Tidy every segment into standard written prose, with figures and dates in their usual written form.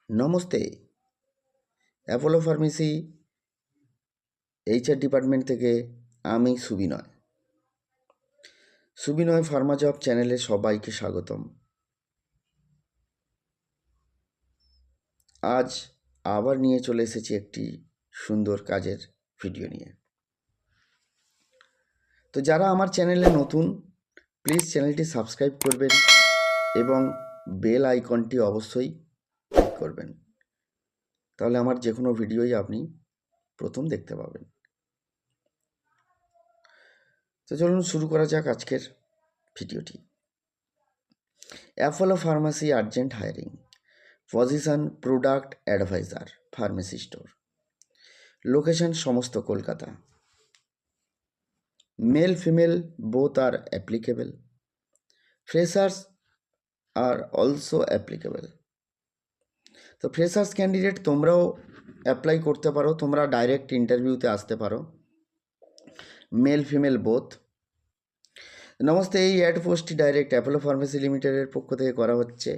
Namaste. Apollo pharmacy HR department থেকে আমি Subinay Pharma job চ্যানেলে সবাইকে স্বাগতম। আজ আবার নিয়ে চলে এসেছি একটি সুন্দর কাজের ভিডিও নিয়ে। তো যারা আমার চ্যানেলে নতুন, প্লিজ চ্যানেলটি সাবস্ক্রাইব করবেন এবং বেল আইকনটি অবশ্যই ক্লিক করবেন, তাহলে আমার যে কোনো ভিডিওই আপনি প্রথম দেখতে পাবেন। তো চলুন শুরু করা যাক আজকের ভিডিওটি। Apollo pharmacy urgent hiring, position product advisor, pharmacy store, location সমস্ত কলকাতা, মেল ফিমেল বোথ আর অ্যাপ্লিকেবল, ফ্রেশার্স আর অলসো অ্যাপ্লিকেবল। তো ফ্রেশার্স ক্যান্ডিডেট তোমরাও অ্যাপ্লাই করতে পারো, তোমরা ডাইরেক্ট ইন্টারভিউতে আসতে পারো, মেল ফিমেল বোথ। নমস্তে, এই অ্যাড পোস্টটি ডাইরেক্ট অ্যাপোলো ফার্মেসি লিমিটেডের পক্ষ থেকে করা হচ্ছে।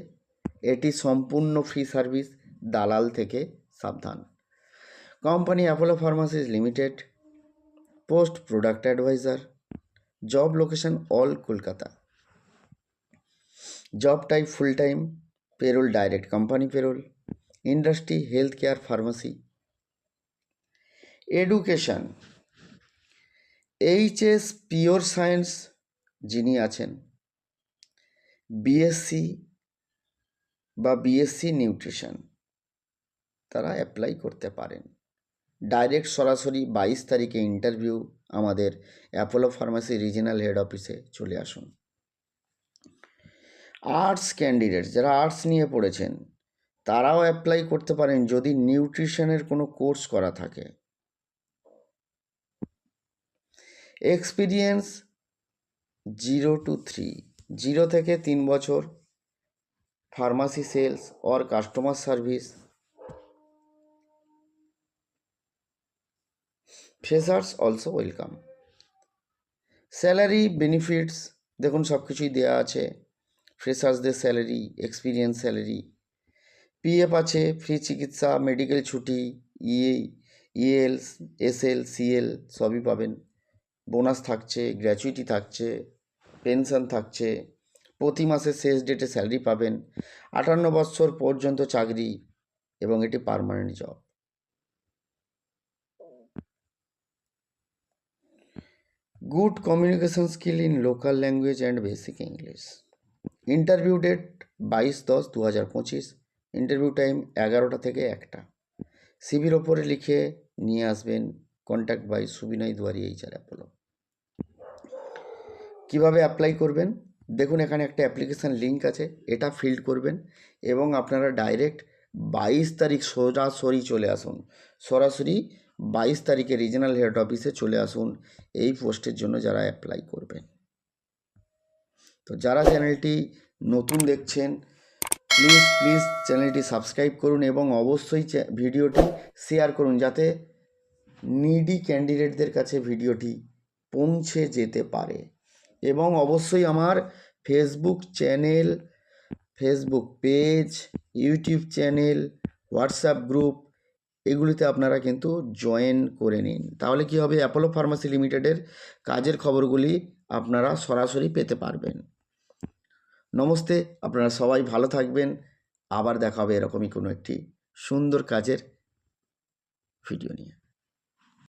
এটি সম্পূর্ণ ফ্রি সার্ভিস, দালাল থেকে সাবধান। Company Apollo pharmacies limited, post product advisor, job location all Kolkata, job type full time, payroll direct company payroll, industry health care pharmacy, education HS pure science যিনি আছেন, BSc বা BSc নিউট্রিশন, তারা apply করতে পারেন। Direct সরাসরি 22 তারিখে interview আমাদের Apollo pharmacy regional head অফিসে চলে আসুন। আর্টস ক্যান্ডিডেট যারা আর্টস নিয়ে পড়েছেন তারাও অ্যাপ্লাই করতে পারেন যদি নিউট্রিশনের কোনো কোর্স করা থাকে। এক্সপিরিয়েন্স 0 to 3, 0 থেকে 3 বছর, pharmacy sales or customer service, freshers also welcome. Salary benefits দেখুন সব কিছুই দেওয়া আছে। ফ্রেশার্সদের স্যালারি, এক্সপিরিয়েন্স স্যালারি, PF আছে, ফ্রি চিকিৎসা, মেডিকেল ছুটি, EL, SL, CL সবই পাবেন। বোনাস থাকছে, গ্র্যাচুইটি থাকছে, পেনশন থাকছে, প্রতি মাসের শেষ ডেটে স্যালারি পাবেন, 58 বছর পর্যন্ত চাকরি এবং এটি permanent job. Good communication skill in local language and basic English. Interview date 22/10/2025, interview time 11টা থেকে 1টা। সিভির ওপরে লিখে নিয়ে আসবেন contact by Subinoy Duari HR Apollo. কীভাবে অ্যাপ্লাই করবেন দেখুন, এখানে একটা অ্যাপ্লিকেশান লিঙ্ক আছে, এটা ফিল্ড করবেন এবং আপনারা ডাইরেক্ট 22 তারিখ সরাসরি চলে আসুন। সরাসরি 22 তারিখে রিজিনাল হেড অফিসে চলে আসুন এই পোস্টের জন্য যারা অ্যাপ্লাই করবেন। তো যারা চ্যানেলটি নতুন দেখছেন প্লিজ চ্যানেলটি সাবস্ক্রাইব করুন এবং অবশ্যই ভিডিওটি শেয়ার করুন যাতে নিডি ক্যান্ডিডেটদের কাছে ভিডিওটি পৌঁছে যেতে পারে। এবং অবশ্যই আমার Facebook channel, Facebook page, YouTube channel, WhatsApp group এগুলিতে আপনারা কিন্তু জয়েন করে নিন, তাহলে কি হবে, অ্যাপোলো ফার্মাসি লিমিটেডের কাজের খবরগুলি আপনারা সরাসরি পেতে পারবেন। নমস্তে, আপনারা সবাই ভালো থাকবেন। আবার দেখা হবে এরকমই কোনো একটি সুন্দর কাজের ভিডিও নিয়ে।